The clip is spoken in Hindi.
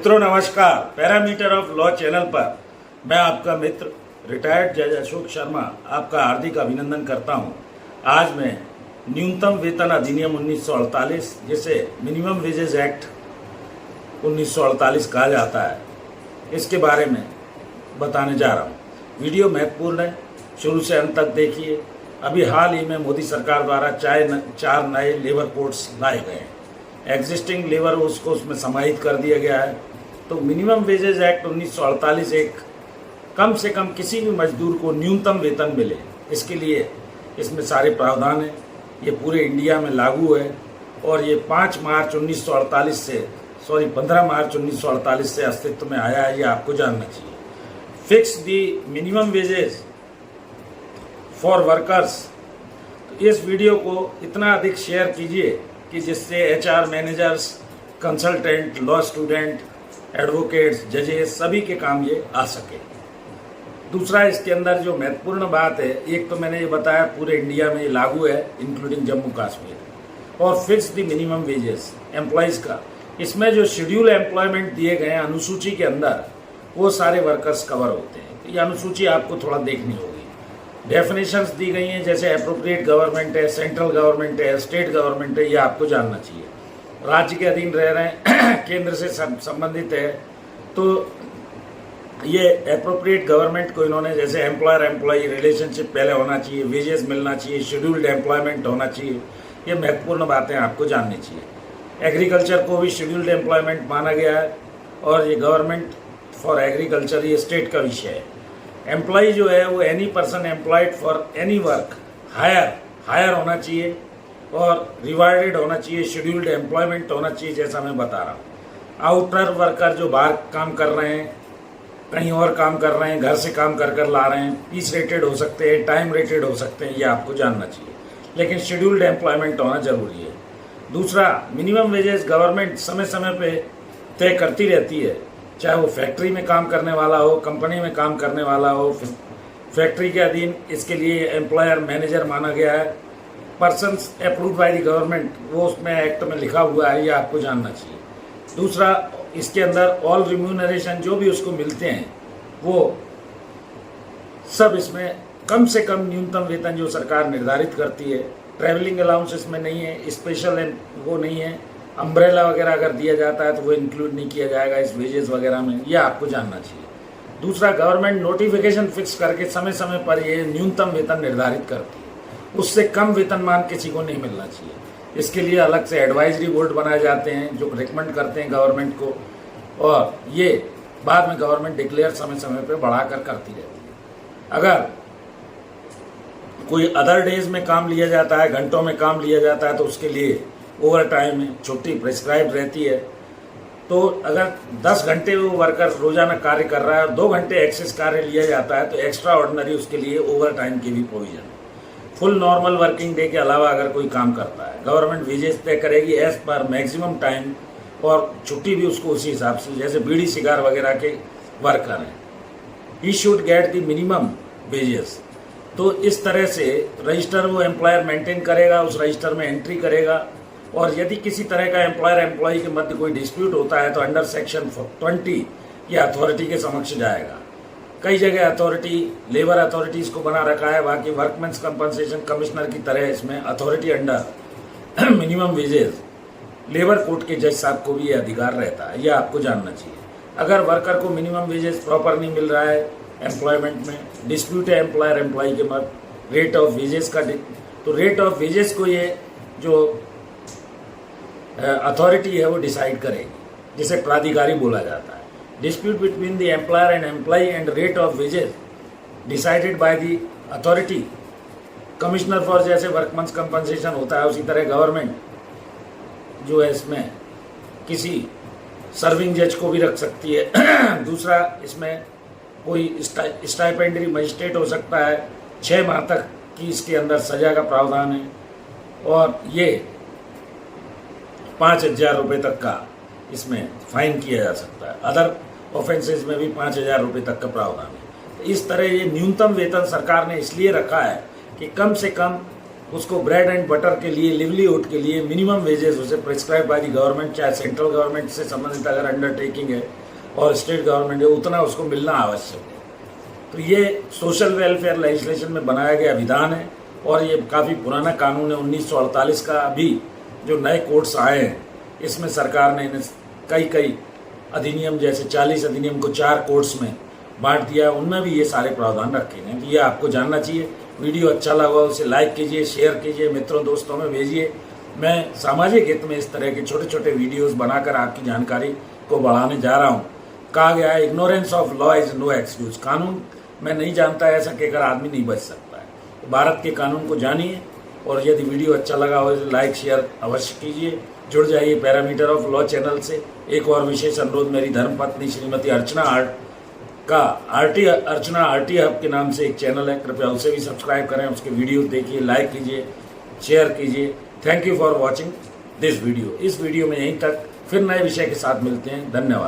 मित्रों नमस्कार। पैरामीटर ऑफ लॉ चैनल पर मैं आपका मित्र रिटायर्ड जज अशोक शर्मा आपका हार्दिक अभिनंदन करता हूं। आज मैं न्यूनतम वेतन अधिनियम 1948 जिसे मिनिमम वेजेस एक्ट 1948 कहा जाता है, इसके बारे में बताने जा रहा हूं। वीडियो महत्वपूर्ण है, शुरू से अंत तक देखिए। अभी हाल ही में मोदी सरकार द्वारा 4 नए लेबर कोड्स लाए गए हैं। एग्जिस्टिंग लेबर उसको उसमें समाहित कर दिया गया है। तो मिनिमम वेजेस एक्ट 1948 एक कम से कम किसी भी मजदूर को न्यूनतम वेतन मिले, इसके लिए इसमें सारे प्रावधान हैं। ये पूरे इंडिया में लागू है और ये 15 मार्च 1948 से अस्तित्व में आया है। ये आपको जानना चाहिए। Fix the minimum wages for workers. तो इस वीडियो को इतना अधिक शेयर कीजिए कि जिससे HR managers, consultant, law student, advocates, जजेस सभी के काम ये आ सके। दूसरा, इसके अंदर जो महत्वपूर्ण बात है, एक तो मैंने ये बताया पूरे इंडिया में ये लागू है इंक्लूडिंग जम्मू कश्मीर। और fix the minimum wages employees का, इसमें जो शेड्यूल एम्प्लॉयमेंट दिए गए हैं अनुसूची के अंदर, वो सारे वर्कर्स कवर होते हैं। तो ये अनुसूची आपको थोड़ा देखनी होगी। डेफिनेशंस दी गई हैं, जैसे एप्रोप्रिएट गवर्नमेंट है, सेंट्रल गवर्नमेंट है, स्टेट गवर्नमेंट है, ये आपको जानना चाहिए। राज्य के अधीन रह रहे हैं, केंद्र से संबंधित है, तो ये एप्रोप्रिएट गवर्नमेंट को इन्होंने जैसे एम्प्लॉयर एम्प्लॉई रिलेशनशिप पहले होना चाहिए, वेजेस मिलना चाहिए, शेड्यूल्ड एम्प्लॉयमेंट होना चाहिए। ये महत्वपूर्ण बातें आपको जाननी चाहिए। एग्रीकल्चर को भी शेड्यूल्ड एम्प्लॉयमेंट माना गया है और ये गवर्नमेंट फॉर एग्रीकल्चर ये स्टेट का विषय है। एम्प्लॉय जो है वो any person employed for any work, hire होना चाहिए और रिवार्डेड होना चाहिए, शेड्यूल्ड एम्प्लॉयमेंट होना चाहिए, जैसा मैं बता रहा हूँ। आउटर वर्कर जो बाहर काम कर रहे हैं, कहीं और काम कर रहे हैं, घर से काम कर ला रहे हैं, पीस रेटेड हो सकते हैं, टाइम रेटेड हो सकते हैं, ये आपको जानना चाहिए। लेकिन शेड्यूल्ड एम्प्लॉयमेंट होना जरूरी है। दूसरा, मिनिमम वेजेस गवर्नमेंट समय समय पे तय करती रहती है, चाहे वो फैक्ट्री में काम करने वाला हो, कंपनी में काम करने वाला हो। फैक्ट्री के अधीन इसके लिए एम्प्लॉयर मैनेजर माना गया है, persons approved by the government, वो उसमें एक्ट में लिखा हुआ है, ये आपको जानना चाहिए। दूसरा, इसके अंदर ऑल रिम्यूनरेशन जो भी उसको मिलते हैं वो सब इसमें कम से कम न्यूनतम वेतन जो सरकार निर्धारित करती है। ट्रैवलिंग अलाउंस इसमें नहीं है, स्पेशल वो नहीं है, अम्ब्रेला वगैरह अगर दिया जाता है तो वो इंक्लूड नहीं किया जाएगा इस वेजेस वगैरह में, ये आपको जानना चाहिए। दूसरा, गवर्नमेंट नोटिफिकेशन फिक्स करके समय समय पर ये न्यूनतम वेतन निर्धारित करती है, उससे कम वेतनमान किसी को नहीं मिलना चाहिए। इसके लिए अलग से एडवाइजरी बोर्ड बनाए जाते हैं जो रिकमेंड करते हैं गवर्नमेंट को, और ये बाद में गवर्नमेंट डिक्लेयर समय समय पर बढ़ाकर करती रहती है। अगर कोई अदर डेज में काम लिया जाता है, घंटों में काम लिया जाता है, तो उसके लिए ओवर टाइम में छुट्टी प्रिस्क्राइब रहती है। तो अगर 10 घंटे वो वर्कर रोजाना कार्य कर रहा है और 2 घंटे एक्सेस कार्य लिया जाता है, तो एक्स्ट्रा ऑर्डिनरी उसके लिए ओवर टाइम की भी प्रोविजन है। फुल नॉर्मल वर्किंग डे के अलावा अगर कोई काम करता है, गवर्नमेंट वेजेस तय करेगी एज पर मैक्सिमम टाइम, और छुट्टी भी उसको उसी हिसाब से, जैसे बीड़ी सिगार वगैरह के वर्कर हैं, he should get the minimum wages. तो इस तरह से रजिस्टर वो एम्प्लॉयर मेंटेन करेगा, उस रजिस्टर में एंट्री करेगा। और यदि किसी तरह का एम्प्लॉयर एम्प्लॉई के मध्य कोई डिस्प्यूट होता है तो अंडर सेक्शन 20 ये अथॉरिटी के समक्ष जाएगा। कई जगह अथॉरिटी लेबर अथॉरिटीज़ को बना रखा है, बाकी वर्कमेंस कंपनसेशन कमिश्नर की तरह इसमें authority under minimum wages labour court के जज साहब को भी ये अधिकार रहता है, ये आपको जानना चाहिए। अगर वर्कर को मिनिमम वेजेस प्रॉपर नहीं मिल रहा है, एम्प्लॉयमेंट में डिस्प्यूट है एम्प्लॉयर एम्प्लॉई के मध्य, रेट ऑफ वेजेस का, तो रेट ऑफ वेजेस को ये जो अथॉरिटी है वो डिसाइड करेगी, जिसे प्राधिकारी बोला जाता है। Dispute between the employer and employee and rate of wages decided by the authority commissioner for, जैसे वर्कमैन्स कंपनसेशन होता है, उसी तरह गवर्नमेंट जो है इसमें किसी सर्विंग जज को भी रख सकती है। दूसरा, इसमें कोई स्टाइपेंडरी मजिस्ट्रेट हो सकता है, 6 माह तक की इसके अंदर सजा का प्रावधान है, और ये 5,000 रुपये तक का इसमें फाइन किया जा सकता है। अदर ऑफेंसेस में भी 5,000 रुपये तक का प्रावधान है। तो इस तरह ये न्यूनतम वेतन सरकार ने इसलिए रखा है कि कम से कम उसको ब्रेड एंड बटर के लिए, लिवलीहुड के लिए मिनिमम वेजेस उसे प्रिस्क्राइब बाय द गवर्नमेंट, चाहे सेंट्रल गवर्नमेंट से संबंधित अगर अंडरटेकिंग है और स्टेट गवर्नमेंट है, उतना उसको मिलना आवश्यक है। तो ये सोशल वेलफेयर लेजिस्लेशन में बनाया गया विधान है और ये काफ़ी पुराना कानून है 1948 का। अभी जो नए कोड्स आए हैं इसमें सरकार ने कई अधिनियम, जैसे 40 अधिनियम को 4 कोड्स में बांट दिया, उनमें भी ये सारे प्रावधान रखे हैं। तो ये आपको जानना चाहिए। वीडियो अच्छा लगा उसे लाइक कीजिए, शेयर कीजिए, मित्रों दोस्तों में भेजिए। मैं सामाजिक हित में इस तरह के छोटे छोटे वीडियोस बनाकर आपकी जानकारी को बढ़ाने जा रहा हूँ। कहा गया है ignorance of law is no excuse. कानून मैं नहीं जानता ऐसा कहकर आदमी नहीं बच सकता है। तो भारत के कानून को जानिए और यदि वीडियो अच्छा लगा हो तो लाइक शेयर अवश्य कीजिए। जुड़ जाइए पैरामीटर ऑफ लॉ चैनल से। एक और विशेष अनुरोध, मेरी धर्मपत्नी श्रीमती अर्चना आरटी हब के नाम से एक चैनल है, कृपया उसे भी सब्सक्राइब करें, उसके वीडियो देखिए, लाइक कीजिए, शेयर कीजिए। Thank you for watching this video. इस वीडियो में यहीं तक, फिर नए विषय के साथ मिलते हैं। धन्यवाद।